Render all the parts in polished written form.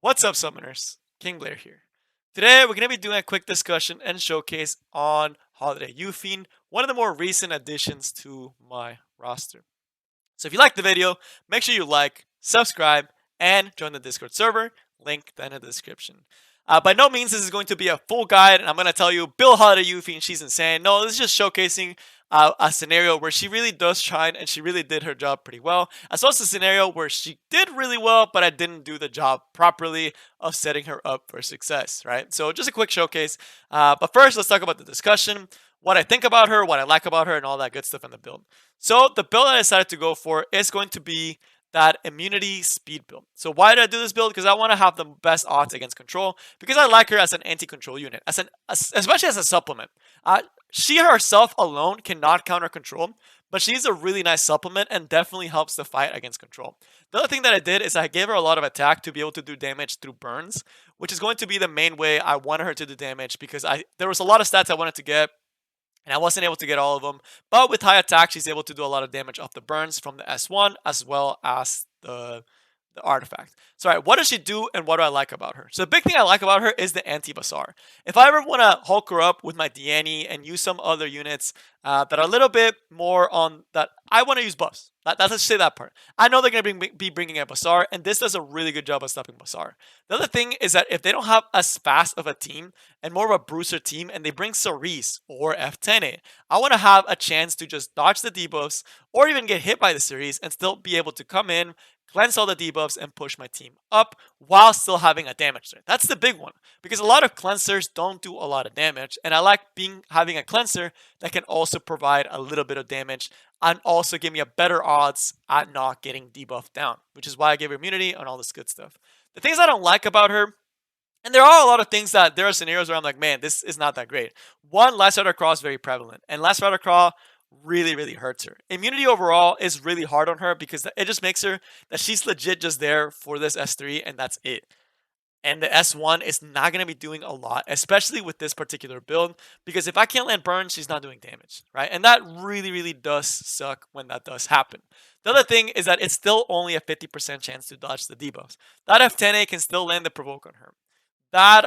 What's up, summoners? King Blair here. Today, we're going to be doing a quick discussion and showcase on Holiday Yufine, one of the more recent additions to my roster. So if you liked the video, make sure you like, subscribe, and join the Discord server, link down in the description. By no means this is going to be a full guide, and I'm going to tell you, build Holiday Yufine, she's insane. No, this is just showcasing a scenario where she really does shine, and she really did her job pretty well, as well as a scenario where she did really well, but I didn't do the job properly of setting her up for success, right? So just a quick showcase. But first, let's talk about the discussion, what I think about her, what I like about her, and all that good stuff in the build. So the build I decided to go for is going to be that immunity speed build. So why did I do this build? Because I want to have the best odds against control, because I like her as an anti-control unit, especially as a supplement. She herself alone cannot counter control, but she's a really nice supplement and definitely helps the fight against control. The other thing that I did is I gave her a lot of attack to be able to do damage through burns, which is going to be the main way I wanted her to do damage, because there was a lot of stats I wanted to get, and I wasn't able to get all of them. But with high attack, she's able to do a lot of damage off the burns from the S1 as well as the artifact. So, all right, what does she do and what do I like about her? So the big thing I like about her is the anti-Bazaar. If I ever want to Hulk her up with my Deanne and use some other units that are a little bit more on that, I want to use buffs. Let's say that part. I know they're going to be bringing a Bazaar, and this does a really good job of stopping Bazaar. The other thing is that if they don't have as fast of a team and more of a bruiser team, and they bring Cerise or F10A, I want to have a chance to just dodge the debuffs or even get hit by the Cerise and still be able to come in, cleanse all the debuffs, and push my team up while still having a damage threat. That's the big one, because a lot of cleansers don't do a lot of damage, and I like having a cleanser that can also provide a little bit of damage and also give me a better odds at not getting debuffed down, which is why I gave her immunity and all this good stuff. The things I don't like about her, and there are a lot of things that there are scenarios where I'm like, man, this is not that great. One, Last Rider Crawl is very prevalent, and Last Rider Crawl really hurts her. Immunity overall is really hard on her because it just makes her that she's legit just there for this S3 and that's it. And the S1 is not going to be doing a lot, especially with this particular build, because if I can't land burn, she's not doing damage, right? And that really does suck when that does happen. The other thing is that it's still only a 50% chance to dodge the debuffs. That F10A can still land the provoke on her. That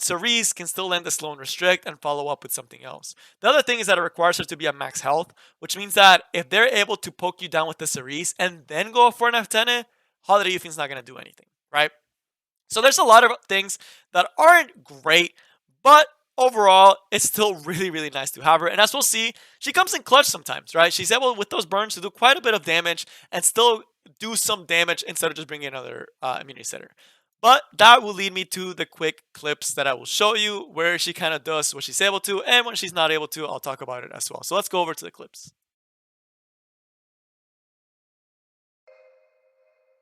Cerise can still land the slow and restrict and follow up with something else. The other thing is that it requires her to be at max health, which means that if they're able to poke you down with the Cerise and then go for an F10A, Holiday Yufine's not going to do anything, right? So there's a lot of things that aren't great, but overall, it's still really nice to have her. And as we'll see, she comes in clutch sometimes, right? She's able, with those burns, to do quite a bit of damage and still do some damage instead of just bringing another immunity setter. But that will lead me to the quick clips that I will show you where she kind of does what she's able to, and when she's not able to, I'll talk about it as well. So let's go over to the clips.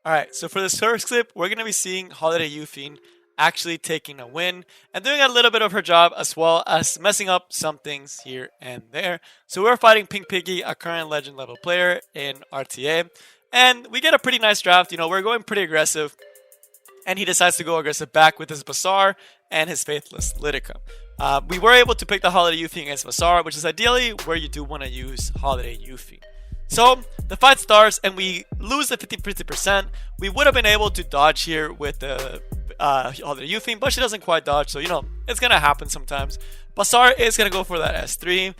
Alright, so for this first clip, we're going to be seeing Holiday Yufine actually taking a win and doing a little bit of her job, as well as messing up some things here and there. So we're fighting Pink Piggy, a current legend level player in RTA, and we get a pretty nice draft. You know, we're going pretty aggressive, and he decides to go aggressive back with his Bazaar and his Faithless Litica. We were able to pick the Holiday Yufine against Bazaar, which is ideally where you do want to use Holiday Yufine. So the fight starts and we lose the 50%. We would have been able to dodge here with the Holiday Yufine, but she doesn't quite dodge, so you know, it's going to happen sometimes. Bazaar is going to go for that S3.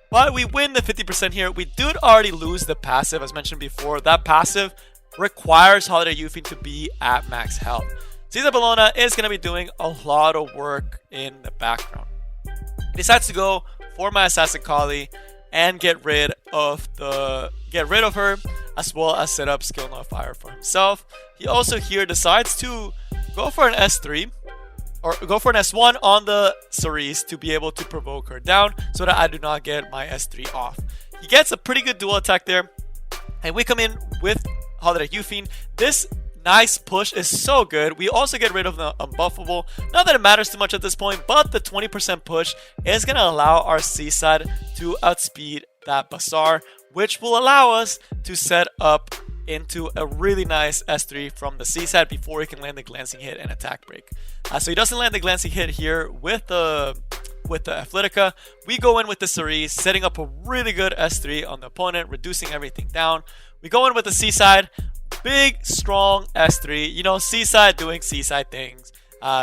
But we win the 50% here. We did already lose the passive, as mentioned before. That passive requires Holiday Yufine to be at max health. Caesar Bologna is going to be doing a lot of work in the background. He decides to go for my Assassin Collie and get rid of her, as well as set up Skill Nullifier for himself. He also here decides to go for an S3 or go for an S1 on the Cerise to be able to provoke her down so that I do not get my S3 off. He gets a pretty good dual attack there, and we come in with Holiday Yufine. This nice push is so good. We also get rid of the unbuffable. Not that it matters too much at this point, but the 20% push is going to allow our Seaside to outspeed that Bazaar, which will allow us to set up into a really nice S3 from the Seaside before he can land the glancing hit and attack break. So he doesn't land the glancing hit here with the Athletica. We go in with the Cerise, setting up a really good S3 on the opponent, reducing everything down. We go in with the Seaside, Big, strong S3. You know, Seaside doing Seaside things.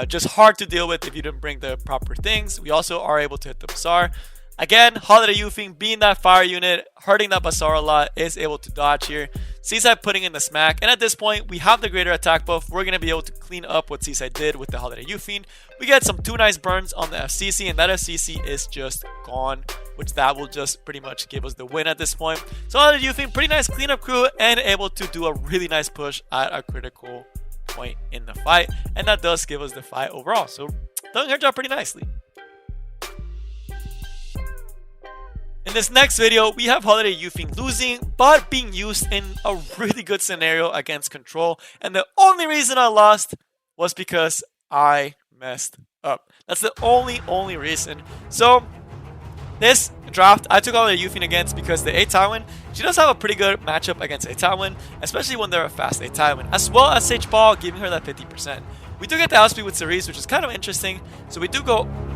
Just hard to deal with if you didn't bring the proper things. We also are able to hit the Bazaar. Again, Holiday Yufine being that fire unit, hurting that Bazaar a lot, is able to dodge here. Seaside putting in the smack, and at this point, we have the greater attack buff. We're going to be able to clean up what Seaside did with the Holiday Yufine. We get some 2 nice burns on the FCC, and that FCC is just gone, which that will just pretty much give us the win at this point. So Holiday Yufine, pretty nice cleanup crew, and able to do a really nice push at a critical point in the fight, and that does give us the fight overall. So done her job pretty nicely. In this next video, we have Holiday Yufine losing, but being used in a really good scenario against Control. And the only reason I lost was because I messed up. That's the only reason. So, this draft, I took Holiday Yufine against because the A Tywin, she does have a pretty good matchup against A Tywin, especially when they're a fast A Tywin, as well as Sage Ball, giving her that 50%. We do get the outspeed with Cerise, which is kind of interesting, so we do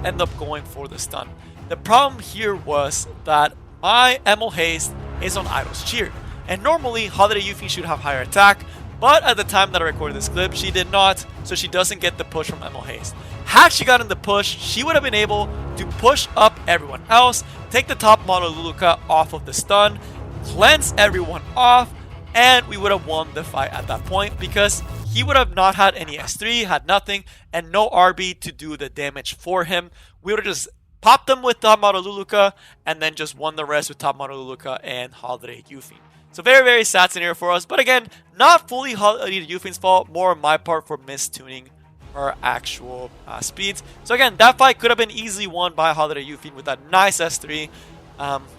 end up going for the stun. The problem here was that my Emil Haste is on Idol's Cheer, and normally Holiday Yufine should have higher attack, but at the time that I recorded this clip, she did not, so she doesn't get the push from Emil Haste. Had she gotten the push, she would have been able to push up everyone else, take the top model Luluka off of the stun, cleanse everyone off, and we would have won the fight at that point because he would have not had any S3, had nothing, and no RB to do the damage for him. We would have just popped them with top model Luluka, and then just won the rest with top model Luluka and Holiday Yufine. So very sad scenario for us, but again, not fully Holiday Yufine's fault, more on my part for mistuning her actual speeds. So again, that fight could have been easily won by Holiday Yufine with that nice S3,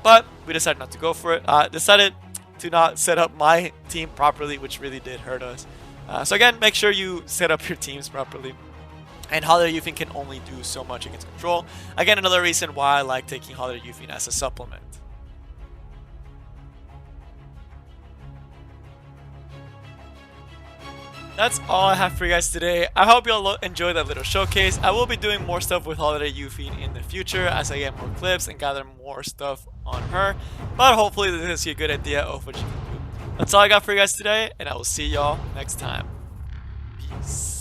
but we decided not to go for it. Decided to not set up my team properly, which really did hurt us. So again, make sure you set up your teams properly. And Holiday Yufine can only do so much against Control. Again, another reason why I like taking Holiday Yufine as a supplement. That's all I have for you guys today. I hope you all enjoyed that little showcase. I will be doing more stuff with Holiday Yufine in the future as I get more clips and gather more stuff on her. But hopefully this gives you a good idea of what you can do. That's all I got for you guys today, and I will see y'all next time. Peace.